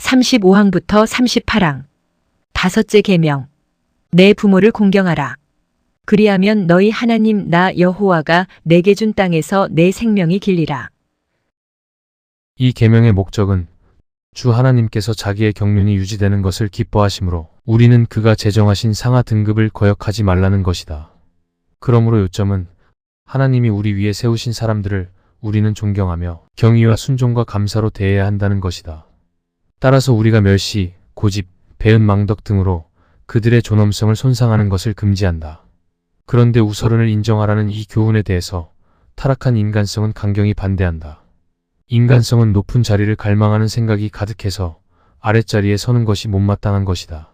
35항부터 38항. 다섯째 계명. 내 부모를 공경하라. 그리하면 너희 하나님 나 여호와가 내게 준 땅에서 내 생명이 길리라. 이 계명의 목적은 주 하나님께서 자기의 경륜이 유지되는 것을 기뻐하심으로 우리는 그가 제정하신 상하 등급을 거역하지 말라는 것이다. 그러므로 요점은 하나님이 우리 위에 세우신 사람들을 우리는 존경하며 경의와 순종과 감사로 대해야 한다는 것이다. 따라서 우리가 멸시, 고집, 배은 망덕 등으로 그들의 존엄성을 손상하는 것을 금지한다. 그런데 우서른을 인정하라는 이 교훈에 대해서 타락한 인간성은 강경히 반대한다. 인간성은 높은 자리를 갈망하는 생각이 가득해서 아랫자리에 서는 것이 못마땅한 것이다.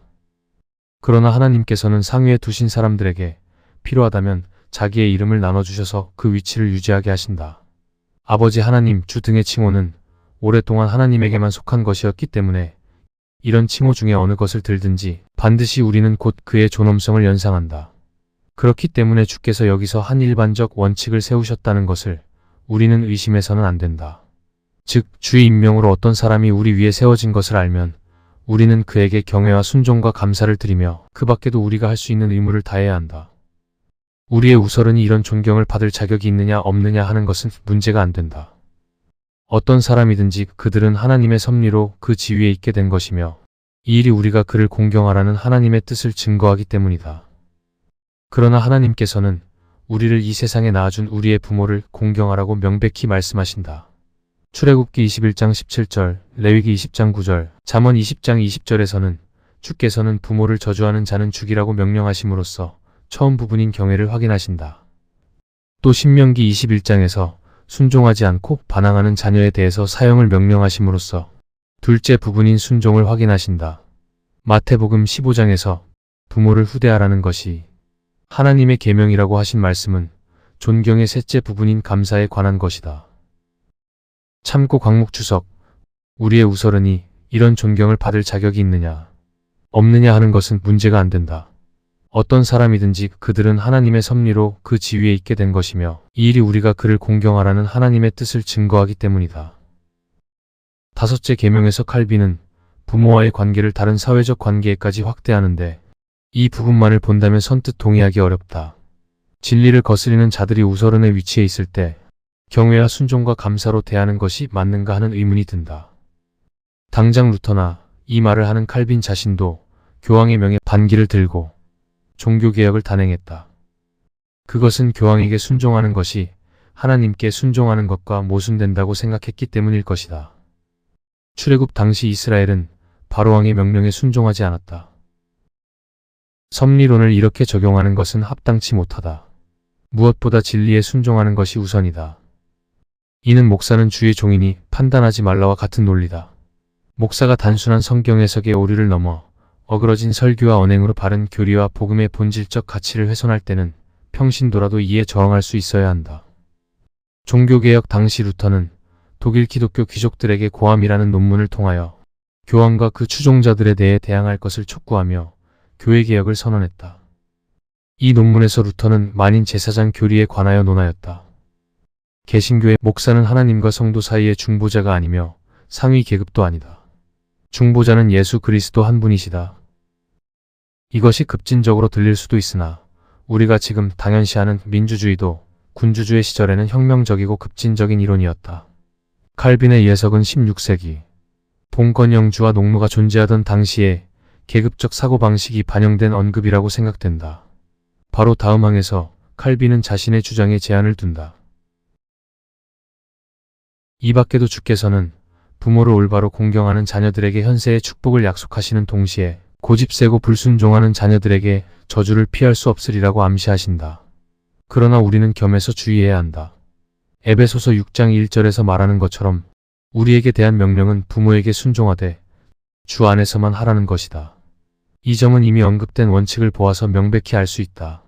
그러나 하나님께서는 상위에 두신 사람들에게 필요하다면 자기의 이름을 나눠주셔서 그 위치를 유지하게 하신다. 아버지 하나님, 주 등의 칭호는 오랫동안 하나님에게만 속한 것이었기 때문에 이런 칭호 중에 어느 것을 들든지 반드시 우리는 곧 그의 존엄성을 연상한다. 그렇기 때문에 주께서 여기서 한 일반적 원칙을 세우셨다는 것을 우리는 의심해서는 안 된다. 즉, 주의 임명으로 어떤 사람이 우리 위에 세워진 것을 알면 우리는 그에게 경외와 순종과 감사를 드리며 그 밖에도 우리가 할 수 있는 의무를 다해야 한다. 우리의 우서른이 이런 존경을 받을 자격이 있느냐 없느냐 하는 것은 문제가 안 된다. 어떤 사람이든지 그들은 하나님의 섭리로 그 지위에 있게 된 것이며 이 일이 우리가 그를 공경하라는 하나님의 뜻을 증거하기 때문이다. 그러나 하나님께서는 우리를 이 세상에 낳아준 우리의 부모를 공경하라고 명백히 말씀하신다. 출애굽기 21장 17절, 레위기 20장 9절, 잠언 20장 20절에서는 주께서는 부모를 저주하는 자는 죽이라고 명령하심으로써 처음 부분인 경애를 확인하신다. 또 신명기 21장에서 순종하지 않고 반항하는 자녀에 대해서 사형을 명령하심으로써 둘째 부분인 순종을 확인하신다. 마태복음 15장에서 부모를 후대하라는 것이 하나님의 계명이라고 하신 말씀은 존경의 셋째 부분인 감사에 관한 것이다. 참고 광목주석, 우리의 우서른이 이런 존경을 받을 자격이 있느냐, 없느냐 하는 것은 문제가 안 된다. 어떤 사람이든지 그들은 하나님의 섭리로 그 지위에 있게 된 것이며 이 일이 우리가 그를 공경하라는 하나님의 뜻을 증거하기 때문이다. 다섯째 계명에서 칼빈은 부모와의 관계를 다른 사회적 관계에까지 확대하는데 이 부분만을 본다면 선뜻 동의하기 어렵다. 진리를 거스리는 자들이 우서른의 위치에 있을 때 경외와 순종과 감사로 대하는 것이 맞는가 하는 의문이 든다. 당장 루터나 이 말을 하는 칼빈 자신도 교황의 명에 반기를 들고 종교개혁을 단행했다. 그것은 교황에게 순종하는 것이 하나님께 순종하는 것과 모순된다고 생각했기 때문일 것이다. 출애굽 당시 이스라엘은 바로왕의 명령에 순종하지 않았다. 섭리론을 이렇게 적용하는 것은 합당치 못하다. 무엇보다 진리에 순종하는 것이 우선이다. 이는 목사는 주의 종이니 판단하지 말라와 같은 논리다. 목사가 단순한 성경 해석의 오류를 넘어 어그러진 설교와 언행으로 바른 교리와 복음의 본질적 가치를 훼손할 때는 평신도라도 이에 저항할 수 있어야 한다. 종교개혁 당시 루터는 독일 기독교 귀족들에게 고함이라는 논문을 통하여 교황과 그 추종자들에 대해 대항할 것을 촉구하며 교회개혁을 선언했다. 이 논문에서 루터는 만인 제사장 교리에 관하여 논하였다. 개신교의 목사는 하나님과 성도 사이의 중보자가 아니며 상위 계급도 아니다. 중보자는 예수 그리스도 한 분이시다. 이것이 급진적으로 들릴 수도 있으나 우리가 지금 당연시하는 민주주의도 군주주의 시절에는 혁명적이고 급진적인 이론이었다. 칼빈의 예석은 16세기 봉건영주와 농노가 존재하던 당시에 계급적 사고방식이 반영된 언급이라고 생각된다. 바로 다음 항에서 칼빈은 자신의 주장에 제한을 둔다. 이 밖에도 주께서는 부모를 올바로 공경하는 자녀들에게 현세의 축복을 약속하시는 동시에 고집세고 불순종하는 자녀들에게 저주를 피할 수 없으리라고 암시하신다. 그러나 우리는 겸해서 주의해야 한다. 에베소서 6장 1절에서 말하는 것처럼 우리에게 대한 명령은 부모에게 순종하되 주 안에서만 하라는 것이다. 이 점은 이미 언급된 원칙을 보아서 명백히 알 수 있다.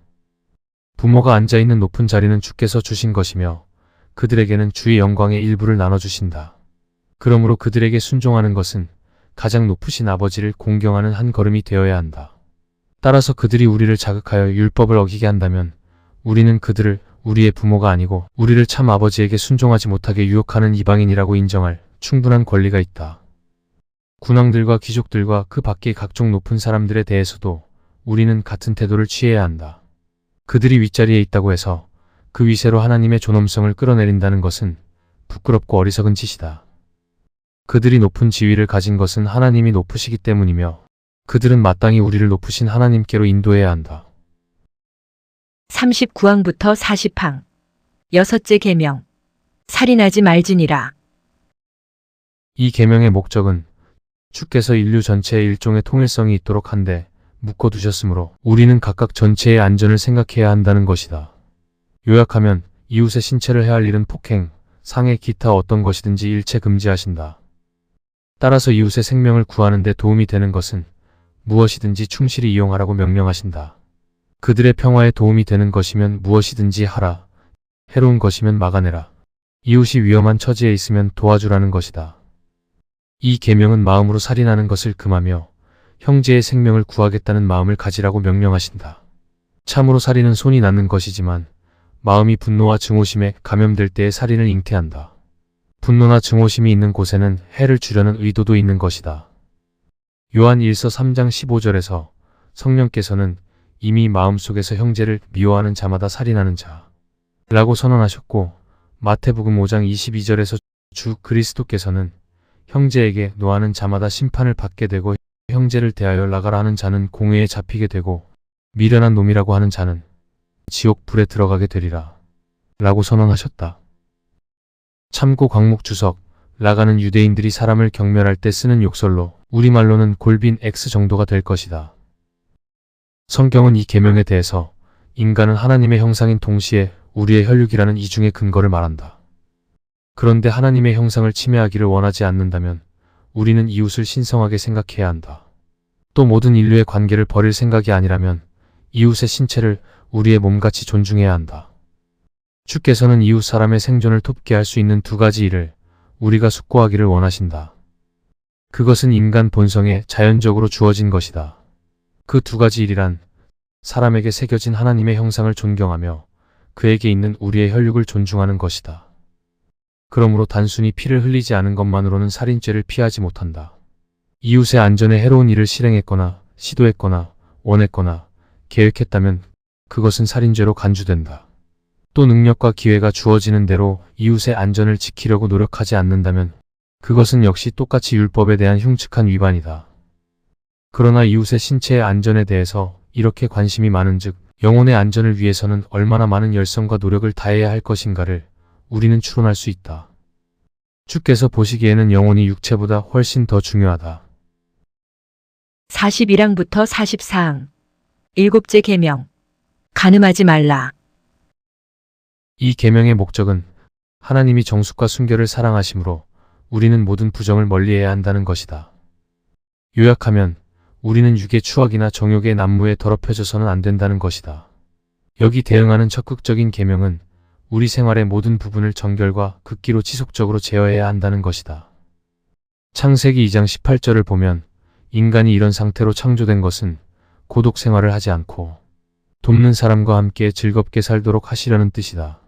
부모가 앉아있는 높은 자리는 주께서 주신 것이며 그들에게는 주의 영광의 일부를 나눠주신다. 그러므로 그들에게 순종하는 것은 가장 높으신 아버지를 공경하는 한 걸음이 되어야 한다. 따라서 그들이 우리를 자극하여 율법을 어기게 한다면 우리는 그들을 우리의 부모가 아니고 우리를 참 아버지에게 순종하지 못하게 유혹하는 이방인이라고 인정할 충분한 권리가 있다. 군왕들과 귀족들과 그 밖의 각종 높은 사람들에 대해서도 우리는 같은 태도를 취해야 한다. 그들이 윗자리에 있다고 해서 그 위세로 하나님의 존엄성을 끌어내린다는 것은 부끄럽고 어리석은 짓이다. 그들이 높은 지위를 가진 것은 하나님이 높으시기 때문이며 그들은 마땅히 우리를 높으신 하나님께로 인도해야 한다. 39항부터 40항. 여섯째 계명. 살인하지 말지니라. 이 계명의 목적은 주께서 인류 전체의 일종의 통일성이 있도록 한데 묶어두셨으므로 우리는 각각 전체의 안전을 생각해야 한다는 것이다. 요약하면 이웃의 신체를 해할 일은 폭행, 상해, 기타 어떤 것이든지 일체 금지하신다. 따라서 이웃의 생명을 구하는 데 도움이 되는 것은 무엇이든지 충실히 이용하라고 명령하신다. 그들의 평화에 도움이 되는 것이면 무엇이든지 하라. 해로운 것이면 막아내라. 이웃이 위험한 처지에 있으면 도와주라는 것이다. 이 계명은 마음으로 살인하는 것을 금하며 형제의 생명을 구하겠다는 마음을 가지라고 명령하신다. 참으로 살인은 손이 낫는 것이지만 마음이 분노와 증오심에 감염될 때의 살인을 잉태한다. 분노나 증오심이 있는 곳에는 해를 주려는 의도도 있는 것이다. 요한 1서 3장 15절에서 성령께서는 이미 마음속에서 형제를 미워하는 자마다 살인하는 자라고 선언하셨고 마태복음 5장 22절에서 주 그리스도께서는 형제에게 노하는 자마다 심판을 받게 되고 형제를 대하여 나가라 하는 자는 공회에 잡히게 되고 미련한 놈이라고 하는 자는 지옥 불에 들어가게 되리라 라고 선언하셨다. 참고 광목 주석, 라가는 유대인들이 사람을 경멸할 때 쓰는 욕설로 우리말로는 골빈 X 정도가 될 것이다. 성경은 이 계명에 대해서 인간은 하나님의 형상인 동시에 우리의 혈육이라는 이중의 근거를 말한다. 그런데 하나님의 형상을 침해하기를 원하지 않는다면 우리는 이웃을 신성하게 생각해야 한다. 또 모든 인류의 관계를 버릴 생각이 아니라면 이웃의 신체를 우리의 몸같이 존중해야 한다. 주께서는 이웃 사람의 생존을 돕게 할 수 있는 두 가지 일을 우리가 숙고하기를 원하신다. 그것은 인간 본성에 자연적으로 주어진 것이다. 그 두 가지 일이란 사람에게 새겨진 하나님의 형상을 존경하며 그에게 있는 우리의 혈육을 존중하는 것이다. 그러므로 단순히 피를 흘리지 않은 것만으로는 살인죄를 피하지 못한다. 이웃의 안전에 해로운 일을 실행했거나 시도했거나 원했거나 계획했다면 그것은 살인죄로 간주된다. 또 능력과 기회가 주어지는 대로 이웃의 안전을 지키려고 노력하지 않는다면 그것은 역시 똑같이 율법에 대한 흉측한 위반이다. 그러나 이웃의 신체의 안전에 대해서 이렇게 관심이 많은즉 영혼의 안전을 위해서는 얼마나 많은 열성과 노력을 다해야 할 것인가를 우리는 추론할 수 있다. 주께서 보시기에는 영혼이 육체보다 훨씬 더 중요하다. 41항부터 44항. 일곱째 계명. 간음하지 말라. 이 계명의 목적은 하나님이 정숙과 순결을 사랑하심으로 우리는 모든 부정을 멀리해야 한다는 것이다. 요약하면 우리는 육의 추억이나 정욕의 난무에 더럽혀져서는 안 된다는 것이다. 여기 대응하는 적극적인 계명은 우리 생활의 모든 부분을 정결과 극기로 지속적으로 제어해야 한다는 것이다. 창세기 2장 18절을 보면 인간이 이런 상태로 창조된 것은 고독 생활을 하지 않고 돕는 사람과 함께 즐겁게 살도록 하시려는 뜻이다.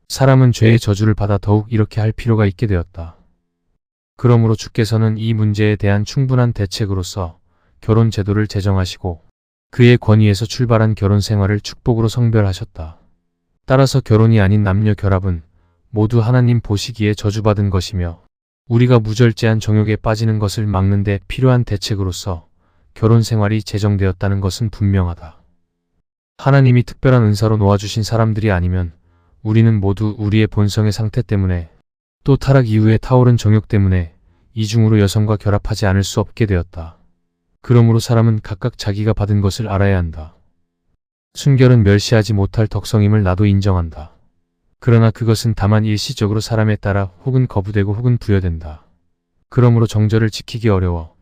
사람은 죄의 저주를 받아 더욱 이렇게 할 필요가 있게 되었다. 그러므로 주께서는 이 문제에 대한 충분한 대책으로서 결혼 제도를 제정하시고 그의 권위에서 출발한 결혼 생활을 축복으로 성별하셨다. 따라서 결혼이 아닌 남녀 결합은 모두 하나님 보시기에 저주받은 것이며 우리가 무절제한 정욕에 빠지는 것을 막는 데 필요한 대책으로서 결혼 생활이 제정되었다는 것은 분명하다. 하나님이 특별한 은사로 놓아주신 사람들이 아니면 우리는 모두 우리의 본성의 상태 때문에 또 타락 이후에 타오른 정욕 때문에 이중으로 여성과 결합하지 않을 수 없게 되었다. 그러므로 사람은 각각 자기가 받은 것을 알아야 한다. 순결은 멸시하지 못할 덕성임을 나도 인정한다. 그러나 그것은 다만 일시적으로 사람에 따라 혹은 거부되고 혹은 부여된다. 그러므로 정절을 지키기 어려워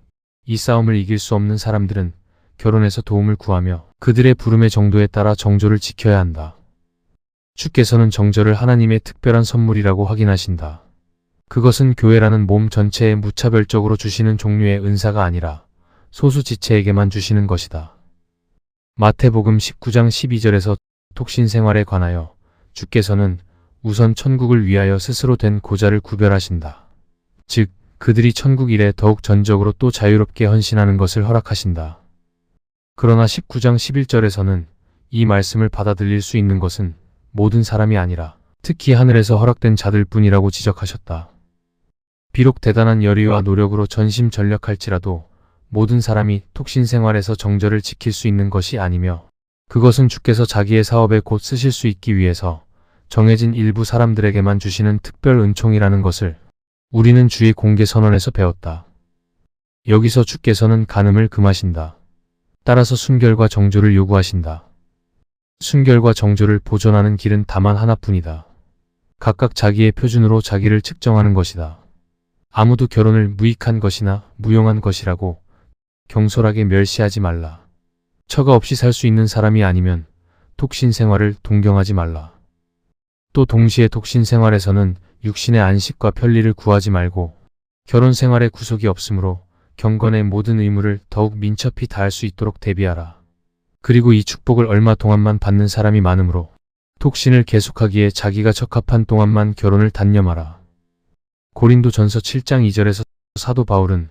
이 싸움을 이길 수 없는 사람들은 결혼해서 도움을 구하며 그들의 부름의 정도에 따라 정조를 지켜야 한다. 주께서는 정절을 하나님의 특별한 선물이라고 확인하신다. 그것은 교회라는 몸 전체에 무차별적으로 주시는 종류의 은사가 아니라 소수 지체에게만 주시는 것이다. 마태복음 19장 12절에서 독신 생활에 관하여 주께서는 우선 천국을 위하여 스스로 된 고자를 구별하신다. 즉, 그들이 천국 일에 더욱 전적으로 또 자유롭게 헌신하는 것을 허락하신다. 그러나 19장 11절에서는 이 말씀을 받아들일 수 있는 것은 모든 사람이 아니라 특히 하늘에서 허락된 자들 뿐이라고 지적하셨다. 비록 대단한 열의와 노력으로 전심전력할지라도 모든 사람이 독신 생활에서 정절을 지킬 수 있는 것이 아니며 그것은 주께서 자기의 사업에 곧 쓰실 수 있기 위해서 정해진 일부 사람들에게만 주시는 특별 은총이라는 것을 우리는 주의 공개 선언에서 배웠다. 여기서 주께서는 간음을 금하신다. 따라서 순결과 정조를 요구하신다. 순결과 정조를 보존하는 길은 다만 하나뿐이다. 각각 자기의 표준으로 자기를 측정하는 것이다. 아무도 결혼을 무익한 것이나 무용한 것이라고 경솔하게 멸시하지 말라. 처가 없이 살 수 있는 사람이 아니면 독신 생활을 동경하지 말라. 또 동시에 독신 생활에서는 육신의 안식과 편리를 구하지 말고 결혼 생활에 구속이 없으므로 경건의 모든 의무를 더욱 민첩히 다할 수 있도록 대비하라. 그리고 이 축복을 얼마 동안만 받는 사람이 많으므로 독신을 계속하기에 자기가 적합한 동안만 결혼을 단념하라. 고린도전서 7장 2절에서 사도 바울은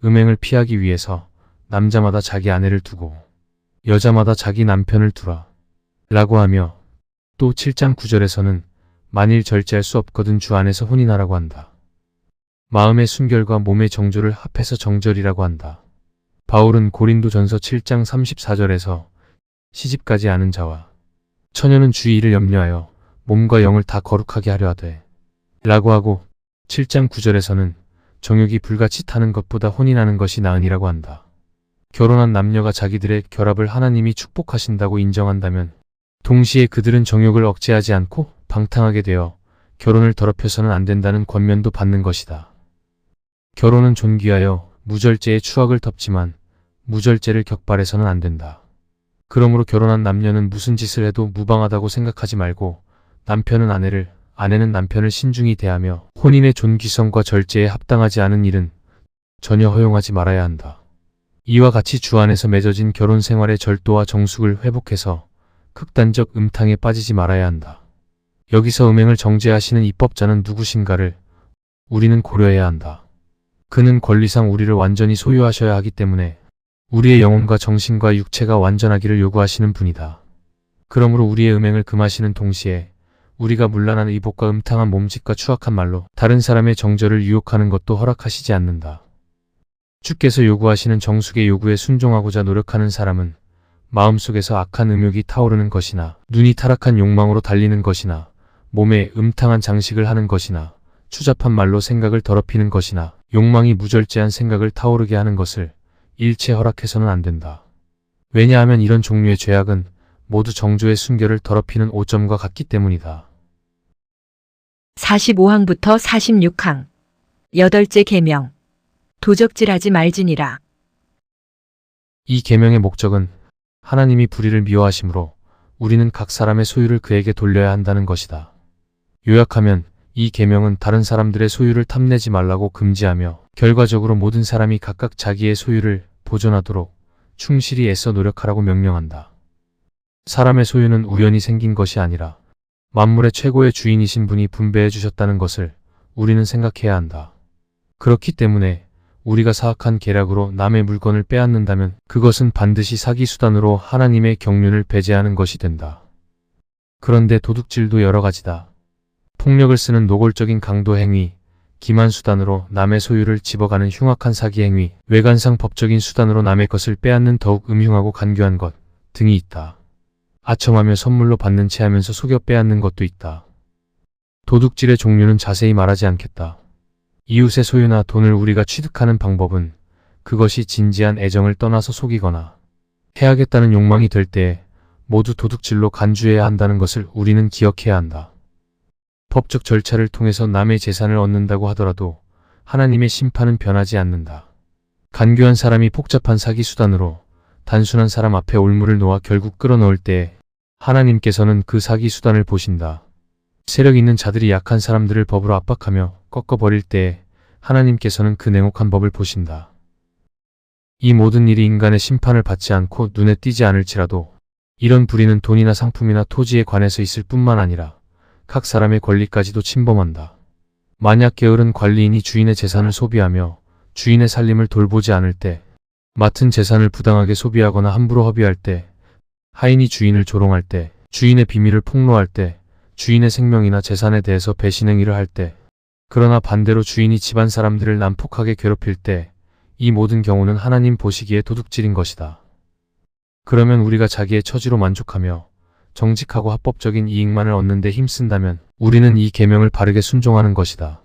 음행을 피하기 위해서 남자마다 자기 아내를 두고 여자마다 자기 남편을 두라 라고 하며 또 7장 9절에서는 만일 절제할 수 없거든 주 안에서 혼인하라고 한다. 마음의 순결과 몸의 정조를 합해서 정절이라고 한다. 바울은 고린도전서 7장 34절에서 시집가지 않은 자와 처녀는 주의 일을 염려하여 몸과 영을 다 거룩하게 하려 하되 라고 하고 7장 9절에서는 정욕이 불같이 타는 것보다 혼인하는 것이 나으니라고 한다. 결혼한 남녀가 자기들의 결합을 하나님이 축복하신다고 인정한다면 동시에 그들은 정욕을 억제하지 않고 방탕하게 되어 결혼을 더럽혀서는 안 된다는 권면도 받는 것이다. 결혼은 존귀하여 무절제의 추악을 덮지만 무절제를 격발해서는 안 된다. 그러므로 결혼한 남녀는 무슨 짓을 해도 무방하다고 생각하지 말고 남편은 아내를, 아내는 남편을 신중히 대하며 혼인의 존귀성과 절제에 합당하지 않은 일은 전혀 허용하지 말아야 한다. 이와 같이 주 안에서 맺어진 결혼 생활의 절도와 정숙을 회복해서 극단적 음탕에 빠지지 말아야 한다. 여기서 음행을 정죄하시는 입법자는 누구신가를 우리는 고려해야 한다. 그는 권리상 우리를 완전히 소유하셔야 하기 때문에 우리의 영혼과 정신과 육체가 완전하기를 요구하시는 분이다. 그러므로 우리의 음행을 금하시는 동시에 우리가 문란한 의복과 음탕한 몸짓과 추악한 말로 다른 사람의 정절을 유혹하는 것도 허락하시지 않는다. 주께서 요구하시는 정숙의 요구에 순종하고자 노력하는 사람은 마음속에서 악한 음욕이 타오르는 것이나 눈이 타락한 욕망으로 달리는 것이나 몸에 음탕한 장식을 하는 것이나 추잡한 말로 생각을 더럽히는 것이나 욕망이 무절제한 생각을 타오르게 하는 것을 일체 허락해서는 안 된다. 왜냐하면 이런 종류의 죄악은 모두 정조의 순결을 더럽히는 오점과 같기 때문이다. 45항부터 46항. 여덟째 계명. 도적질하지 말지니라. 이 계명의 목적은 하나님이 불의를 미워하심으로 우리는 각 사람의 소유를 그에게 돌려야 한다는 것이다. 요약하면 이 계명은 다른 사람들의 소유를 탐내지 말라고 금지하며 결과적으로 모든 사람이 각각 자기의 소유를 보존하도록 충실히 애써 노력하라고 명령한다. 사람의 소유는 우연히 생긴 것이 아니라 만물의 최고의 주인이신 분이 분배해 주셨다는 것을 우리는 생각해야 한다. 그렇기 때문에 우리가 사악한 계략으로 남의 물건을 빼앗는다면 그것은 반드시 사기 수단으로 하나님의 경륜을 배제하는 것이 된다. 그런데 도둑질도 여러 가지다. 폭력을 쓰는 노골적인 강도 행위, 기만 수단으로 남의 소유를 집어가는 흉악한 사기 행위, 외관상 법적인 수단으로 남의 것을 빼앗는 더욱 음흉하고 간교한 것 등이 있다. 아첨하며 선물로 받는 채 하면서 속여 빼앗는 것도 있다. 도둑질의 종류는 자세히 말하지 않겠다. 이웃의 소유나 돈을 우리가 취득하는 방법은 그것이 진지한 애정을 떠나서 속이거나 해야겠다는 욕망이 될 때에 모두 도둑질로 간주해야 한다는 것을 우리는 기억해야 한다. 법적 절차를 통해서 남의 재산을 얻는다고 하더라도 하나님의 심판은 변하지 않는다. 간교한 사람이 복잡한 사기 수단으로 단순한 사람 앞에 올무를 놓아 결국 끌어넣을 때에 하나님께서는 그 사기 수단을 보신다. 세력 있는 자들이 약한 사람들을 법으로 압박하며 꺾어버릴 때에 하나님께서는 그 냉혹한 법을 보신다. 이 모든 일이 인간의 심판을 받지 않고 눈에 띄지 않을지라도 이런 불의는 돈이나 상품이나 토지에 관해서 있을 뿐만 아니라 각 사람의 권리까지도 침범한다. 만약 게으른 관리인이 주인의 재산을 소비하며 주인의 살림을 돌보지 않을 때, 맡은 재산을 부당하게 소비하거나 함부로 허비할 때, 하인이 주인을 조롱할 때, 주인의 비밀을 폭로할 때, 주인의 생명이나 재산에 대해서 배신 행위를 할 때, 그러나 반대로 주인이 집안 사람들을 난폭하게 괴롭힐 때, 이 모든 경우는 하나님 보시기에 도둑질인 것이다. 그러면 우리가 자기의 처지로 만족하며 정직하고 합법적인 이익만을 얻는 데 힘쓴다면 우리는 이 계명을 바르게 순종하는 것이다.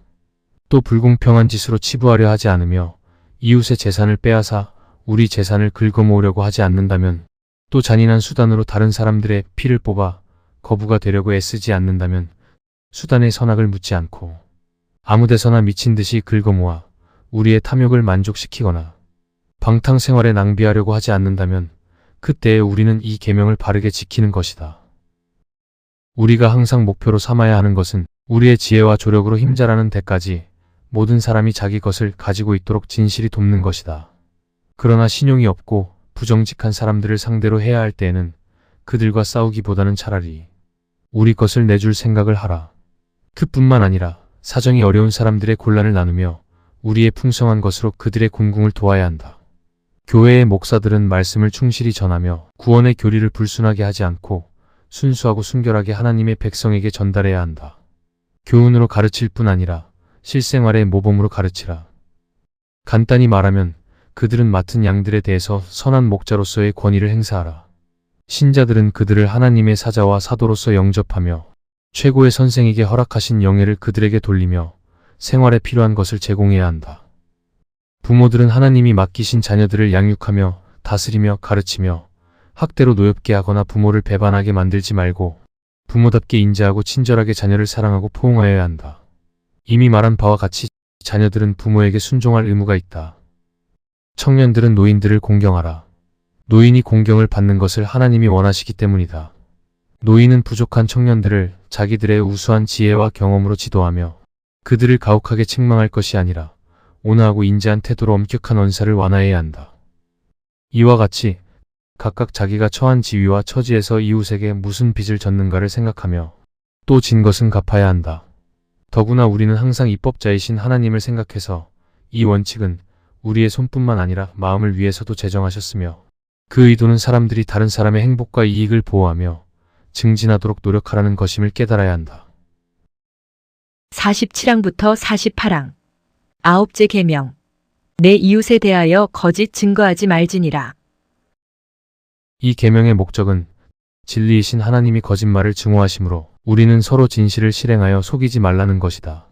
또 불공평한 짓으로 치부하려 하지 않으며 이웃의 재산을 빼앗아 우리 재산을 긁어모으려고 하지 않는다면, 또 잔인한 수단으로 다른 사람들의 피를 뽑아 거부가 되려고 애쓰지 않는다면, 수단의 선악을 묻지 않고 아무데서나 미친 듯이 긁어모아 우리의 탐욕을 만족시키거나 방탕생활에 낭비하려고 하지 않는다면, 그때에 우리는 이 계명을 바르게 지키는 것이다. 우리가 항상 목표로 삼아야 하는 것은 우리의 지혜와 조력으로 힘자라는 데까지 모든 사람이 자기 것을 가지고 있도록 진실이 돕는 것이다. 그러나 신용이 없고 부정직한 사람들을 상대로 해야 할 때에는 그들과 싸우기보다는 차라리 우리 것을 내줄 생각을 하라. 그뿐만 아니라 사정이 어려운 사람들의 곤란을 나누며 우리의 풍성한 것으로 그들의 궁궁을 도와야 한다. 교회의 목사들은 말씀을 충실히 전하며 구원의 교리를 불순하게 하지 않고 순수하고 순결하게 하나님의 백성에게 전달해야 한다. 교훈으로 가르칠 뿐 아니라 실생활의 모범으로 가르치라. 간단히 말하면 그들은 맡은 양들에 대해서 선한 목자로서의 권위를 행사하라. 신자들은 그들을 하나님의 사자와 사도로서 영접하며 최고의 선생에게 허락하신 영예를 그들에게 돌리며 생활에 필요한 것을 제공해야 한다. 부모들은 하나님이 맡기신 자녀들을 양육하며 다스리며 가르치며 학대로 노엽게 하거나 부모를 배반하게 만들지 말고 부모답게 인자하고 친절하게 자녀를 사랑하고 포용하여야 한다. 이미 말한 바와 같이 자녀들은 부모에게 순종할 의무가 있다. 청년들은 노인들을 공경하라. 노인이 공경을 받는 것을 하나님이 원하시기 때문이다. 노인은 부족한 청년들을 자기들의 우수한 지혜와 경험으로 지도하며 그들을 가혹하게 책망할 것이 아니라 온화하고 인자한 태도로 엄격한 언사를 완화해야 한다. 이와 같이 각각 자기가 처한 지위와 처지에서 이웃에게 무슨 빚을 졌는가를 생각하며 또 진 것은 갚아야 한다. 더구나 우리는 항상 입법자이신 하나님을 생각해서 이 원칙은 우리의 손뿐만 아니라 마음을 위해서도 제정하셨으며, 그 의도는 사람들이 다른 사람의 행복과 이익을 보호하며 증진하도록 노력하라는 것임을 깨달아야 한다. 47항부터 48항. 아홉째 계명. 내 이웃에 대하여 거짓 증거하지 말지니라. 이 계명의 목적은 진리이신 하나님이 거짓말을 증오하심으로 우리는 서로 진실을 실행하여 속이지 말라는 것이다.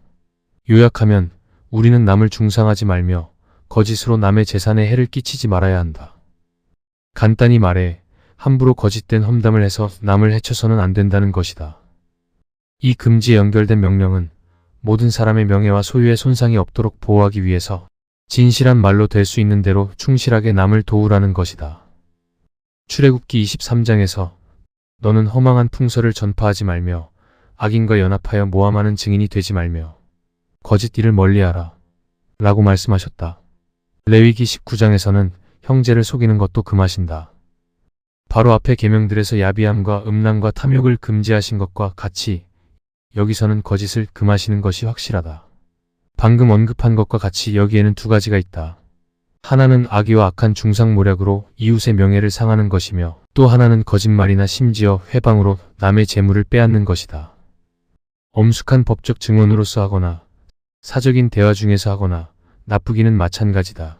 요약하면 우리는 남을 중상하지 말며 거짓으로 남의 재산에 해를 끼치지 말아야 한다. 간단히 말해 함부로 거짓된 험담을 해서 남을 해쳐서는 안 된다는 것이다. 이 금지에 연결된 명령은 모든 사람의 명예와 소유에 손상이 없도록 보호하기 위해서 진실한 말로 될 수 있는 대로 충실하게 남을 도우라는 것이다. 출애굽기 23장에서 너는 허망한 풍설을 전파하지 말며 악인과 연합하여 모함하는 증인이 되지 말며 거짓 일을 멀리하라 라고 말씀하셨다. 레위기 19장에서는 형제를 속이는 것도 금하신다. 바로 앞의 계명들에서 야비함과 음란과 탐욕을 금지하신 것과 같이 여기서는 거짓을 금하시는 것이 확실하다. 방금 언급한 것과 같이 여기에는 두 가지가 있다. 하나는 악의와 악한 중상모략으로 이웃의 명예를 상하는 것이며, 또 하나는 거짓말이나 심지어 회방으로 남의 재물을 빼앗는 것이다. 엄숙한 법적 증언으로서 하거나 사적인 대화 중에서 하거나 나쁘기는 마찬가지다.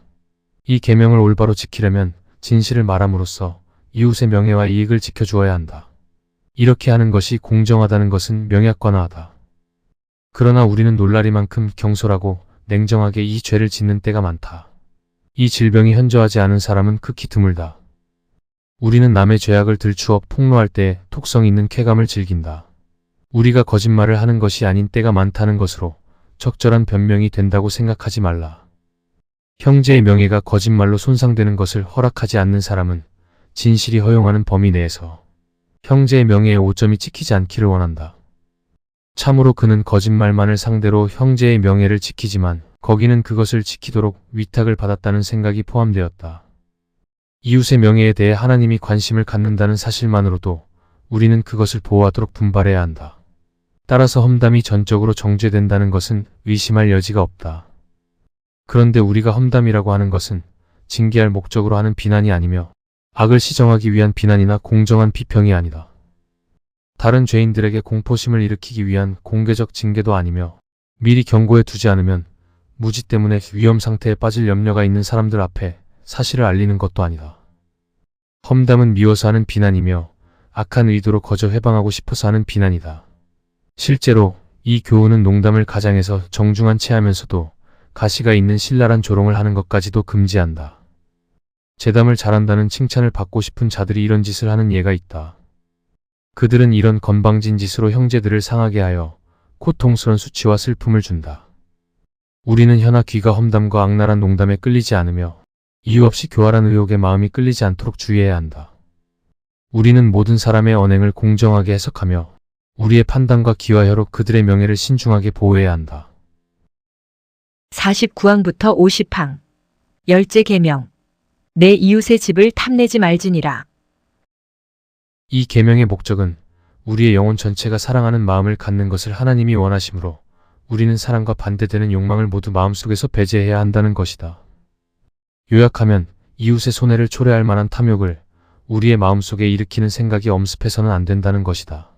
이 계명을 올바로 지키려면 진실을 말함으로써 이웃의 명예와 이익을 지켜주어야 한다. 이렇게 하는 것이 공정하다는 것은 명약관화하다. 그러나 우리는 놀라리만큼 경솔하고 냉정하게 이 죄를 짓는 때가 많다. 이 질병이 현저하지 않은 사람은 극히 드물다. 우리는 남의 죄악을 들추어 폭로할 때 톡성 있는 쾌감을 즐긴다. 우리가 거짓말을 하는 것이 아닌 때가 많다는 것으로 적절한 변명이 된다고 생각하지 말라. 형제의 명예가 거짓말로 손상되는 것을 허락하지 않는 사람은 진실이 허용하는 범위 내에서 형제의 명예에 오점이 찍히지 않기를 원한다. 참으로 그는 거짓말만을 상대로 형제의 명예를 지키지만 거기는 그것을 지키도록 위탁을 받았다는 생각이 포함되었다. 이웃의 명예에 대해 하나님이 관심을 갖는다는 사실만으로도 우리는 그것을 보호하도록 분발해야 한다. 따라서 험담이 전적으로 정죄된다는 것은 의심할 여지가 없다. 그런데 우리가 험담이라고 하는 것은 징계할 목적으로 하는 비난이 아니며 악을 시정하기 위한 비난이나 공정한 비평이 아니다. 다른 죄인들에게 공포심을 일으키기 위한 공개적 징계도 아니며 미리 경고해 두지 않으면 무지 때문에 위험 상태에 빠질 염려가 있는 사람들 앞에 사실을 알리는 것도 아니다. 험담은 미워서 하는 비난이며 악한 의도로 거저 회방하고 싶어서 하는 비난이다. 실제로 이 교훈은 농담을 가장해서 정중한 채 하면서도 가시가 있는 신랄한 조롱을 하는 것까지도 금지한다. 재담을 잘한다는 칭찬을 받고 싶은 자들이 이런 짓을 하는 예가 있다. 그들은 이런 건방진 짓으로 형제들을 상하게 하여 고통스런 수치와 슬픔을 준다. 우리는 혀나 귀가 험담과 악랄한 농담에 끌리지 않으며 이유 없이 교활한 의혹에 마음이 끌리지 않도록 주의해야 한다. 우리는 모든 사람의 언행을 공정하게 해석하며 우리의 판단과 귀와 혀로 그들의 명예를 신중하게 보호해야 한다. 49항부터 50항. 열째 계명. 내 이웃의 집을 탐내지 말지니라. 이 계명의 목적은 우리의 영혼 전체가 사랑하는 마음을 갖는 것을 하나님이 원하시므로 우리는 사랑과 반대되는 욕망을 모두 마음속에서 배제해야 한다는 것이다. 요약하면 이웃의 손해를 초래할 만한 탐욕을 우리의 마음속에 일으키는 생각이 엄습해서는 안 된다는 것이다.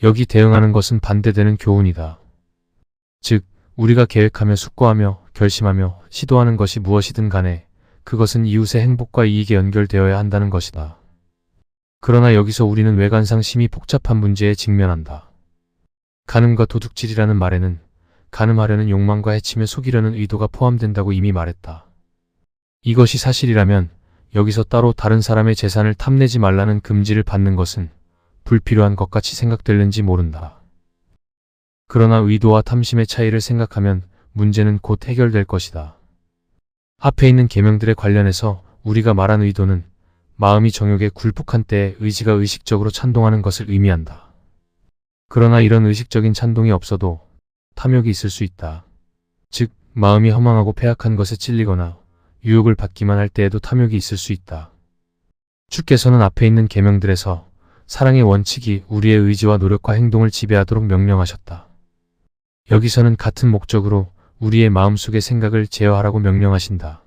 여기 대응하는 것은 반대되는 교훈이다. 즉, 우리가 계획하며 숙고하며 결심하며 시도하는 것이 무엇이든 간에 그것은 이웃의 행복과 이익에 연결되어야 한다는 것이다. 그러나 여기서 우리는 외관상 심히 복잡한 문제에 직면한다. 간음과 도둑질이라는 말에는 간음하려는 욕망과 해치며 속이려는 의도가 포함된다고 이미 말했다. 이것이 사실이라면 여기서 따로 다른 사람의 재산을 탐내지 말라는 금지를 받는 것은 불필요한 것 같이 생각될는지 모른다. 그러나 의도와 탐심의 차이를 생각하면 문제는 곧 해결될 것이다. 앞에 있는 계명들에 관련해서 우리가 말한 의도는 마음이 정욕에 굴복한 때에 의지가 의식적으로 찬동하는 것을 의미한다. 그러나 이런 의식적인 찬동이 없어도 탐욕이 있을 수 있다. 즉, 마음이 허망하고 패악한 것에 찔리거나 유혹을 받기만 할 때에도 탐욕이 있을 수 있다. 주께서는 앞에 있는 계명들에서 사랑의 원칙이 우리의 의지와 노력과 행동을 지배하도록 명령하셨다. 여기서는 같은 목적으로 우리의 마음속의 생각을 제어하라고 명령하신다.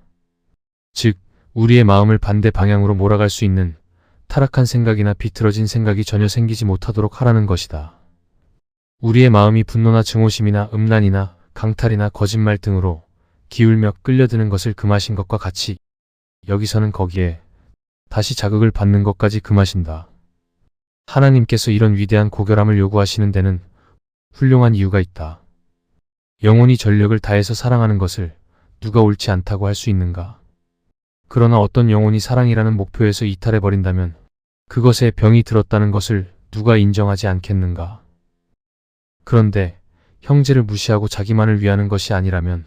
즉, 우리의 마음을 반대 방향으로 몰아갈 수 있는 타락한 생각이나 비틀어진 생각이 전혀 생기지 못하도록 하라는 것이다. 우리의 마음이 분노나 증오심이나 음란이나 강탈이나 거짓말 등으로 기울며 끌려드는 것을 금하신 것과 같이 여기서는 거기에 다시 자극을 받는 것까지 금하신다. 하나님께서 이런 위대한 고결함을 요구하시는 데는 훌륭한 이유가 있다. 영혼이 전력을 다해서 사랑하는 것을 누가 옳지 않다고 할 수 있는가? 그러나 어떤 영혼이 사랑이라는 목표에서 이탈해버린다면 그것에 병이 들었다는 것을 누가 인정하지 않겠는가? 그런데 형제를 무시하고 자기만을 위하는 것이 아니라면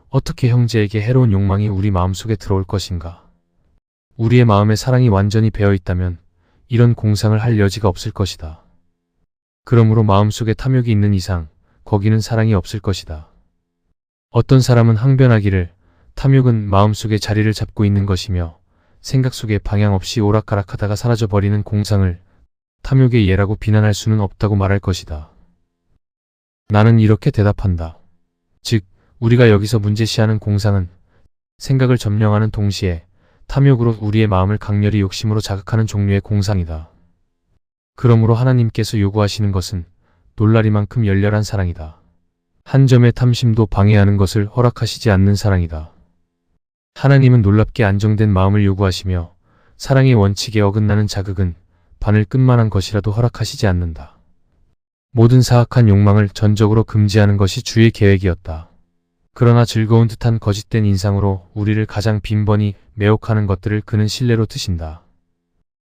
어떻게 형제에게 해로운 욕망이 우리 마음속에 들어올 것인가? 우리의 마음에 사랑이 완전히 배어 있다면 이런 공상을 할 여지가 없을 것이다. 그러므로 마음속에 탐욕이 있는 이상 거기는 사랑이 없을 것이다. 어떤 사람은 항변하기를 탐욕은 마음속에 자리를 잡고 있는 것이며 생각 속에 방향 없이 오락가락하다가 사라져버리는 공상을 탐욕의 예라고 비난할 수는 없다고 말할 것이다. 나는 이렇게 대답한다. 즉, 우리가 여기서 문제시하는 공상은 생각을 점령하는 동시에 탐욕으로 우리의 마음을 강렬히 욕심으로 자극하는 종류의 공상이다. 그러므로 하나님께서 요구하시는 것은 놀라리만큼 열렬한 사랑이다. 한 점의 탐심도 방해하는 것을 허락하시지 않는 사랑이다. 하나님은 놀랍게 안정된 마음을 요구하시며 사랑의 원칙에 어긋나는 자극은 바늘 끝만한 것이라도 허락하시지 않는다. 모든 사악한 욕망을 전적으로 금지하는 것이 주의 계획이었다. 그러나 즐거운 듯한 거짓된 인상으로 우리를 가장 빈번히 매혹하는 것들을 그는 신뢰로 트신다.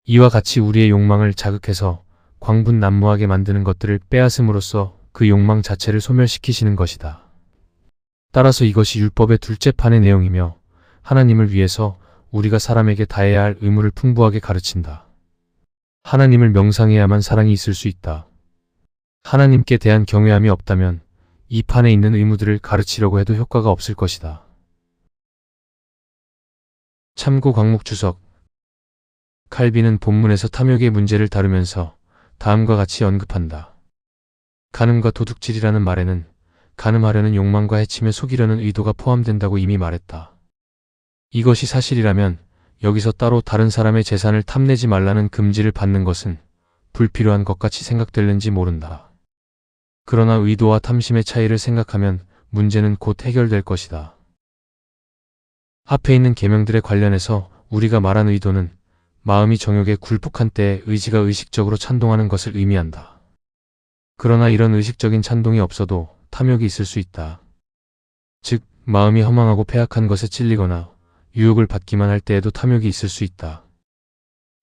이와 같이 우리의 욕망을 자극해서 광분난무하게 만드는 것들을 빼앗음으로써 그 욕망 자체를 소멸시키시는 것이다. 따라서 이것이 율법의 둘째 판의 내용이며 하나님을 위해서 우리가 사람에게 다해야 할 의무를 풍부하게 가르친다. 하나님을 명상해야만 사랑이 있을 수 있다. 하나님께 대한 경외함이 없다면 이 판에 있는 의무들을 가르치려고 해도 효과가 없을 것이다. 참고 광목 주석. 칼빈은 본문에서 탐욕의 문제를 다루면서 다음과 같이 언급한다. 간음과 도둑질이라는 말에는 간음하려는 욕망과 해치며 속이려는 의도가 포함된다고 이미 말했다. 이것이 사실이라면 여기서 따로 다른 사람의 재산을 탐내지 말라는 금지를 받는 것은 불필요한 것 같이 생각될는지 모른다. 그러나 의도와 탐심의 차이를 생각하면 문제는 곧 해결될 것이다. 앞에 있는 계명들에 관련해서 우리가 말한 의도는 마음이 정욕에 굴복한 때에 의지가 의식적으로 찬동하는 것을 의미한다. 그러나 이런 의식적인 찬동이 없어도 탐욕이 있을 수 있다. 즉, 마음이 허망하고 패악한 것에 찔리거나 유혹을 받기만 할 때에도 탐욕이 있을 수 있다.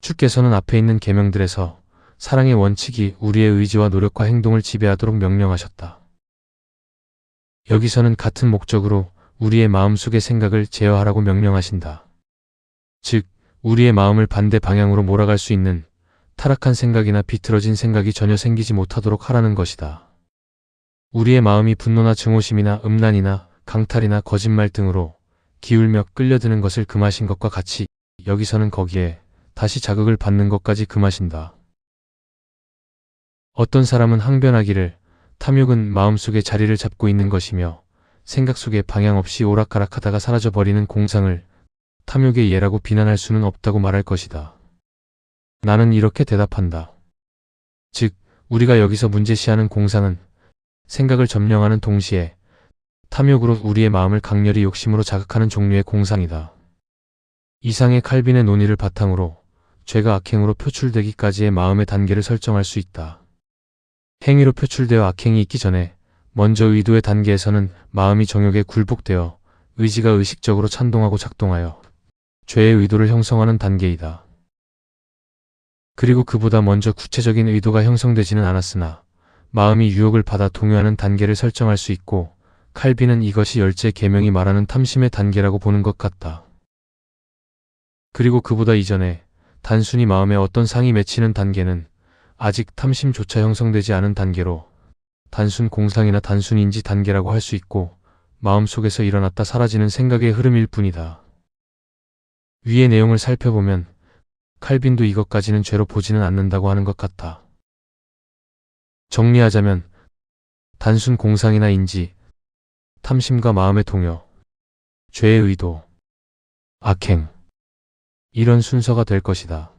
주께서는 앞에 있는 계명들에서 사랑의 원칙이 우리의 의지와 노력과 행동을 지배하도록 명령하셨다. 여기서는 같은 목적으로 우리의 마음속의 생각을 제어하라고 명령하신다. 즉, 우리의 마음을 반대 방향으로 몰아갈 수 있는 타락한 생각이나 비틀어진 생각이 전혀 생기지 못하도록 하라는 것이다. 우리의 마음이 분노나 증오심이나 음란이나 강탈이나 거짓말 등으로 기울며 끌려드는 것을 금하신 것과 같이 여기서는 거기에 다시 자극을 받는 것까지 금하신다. 어떤 사람은 항변하기를 탐욕은 마음속에 자리를 잡고 있는 것이며 생각 속에 방향 없이 오락가락하다가 사라져버리는 공상을 탐욕의 예라고 비난할 수는 없다고 말할 것이다. 나는 이렇게 대답한다. 즉, 우리가 여기서 문제시하는 공상은 생각을 점령하는 동시에 탐욕으로 우리의 마음을 강렬히 욕심으로 자극하는 종류의 공상이다. 이상의 칼빈의 논의를 바탕으로 죄가 악행으로 표출되기까지의 마음의 단계를 설정할 수 있다. 행위로 표출되어 악행이 있기 전에 먼저 의도의 단계에서는 마음이 정욕에 굴복되어 의지가 의식적으로 찬동하고 작동하여 죄의 의도를 형성하는 단계이다. 그리고 그보다 먼저 구체적인 의도가 형성되지는 않았으나 마음이 유혹을 받아 동요하는 단계를 설정할 수 있고 칼빈은 이것이 열째 계명이 말하는 탐심의 단계라고 보는 것 같다. 그리고 그보다 이전에 단순히 마음에 어떤 상이 맺히는 단계는 아직 탐심조차 형성되지 않은 단계로 단순 공상이나 단순 인지 단계라고 할 수 있고 마음속에서 일어났다 사라지는 생각의 흐름일 뿐이다. 위의 내용을 살펴보면 칼빈도 이것까지는 죄로 보지는 않는다고 하는 것 같다. 정리하자면 단순 공상이나 인지, 탐심과 마음의 동요, 죄의 의도, 악행 이런 순서가 될 것이다.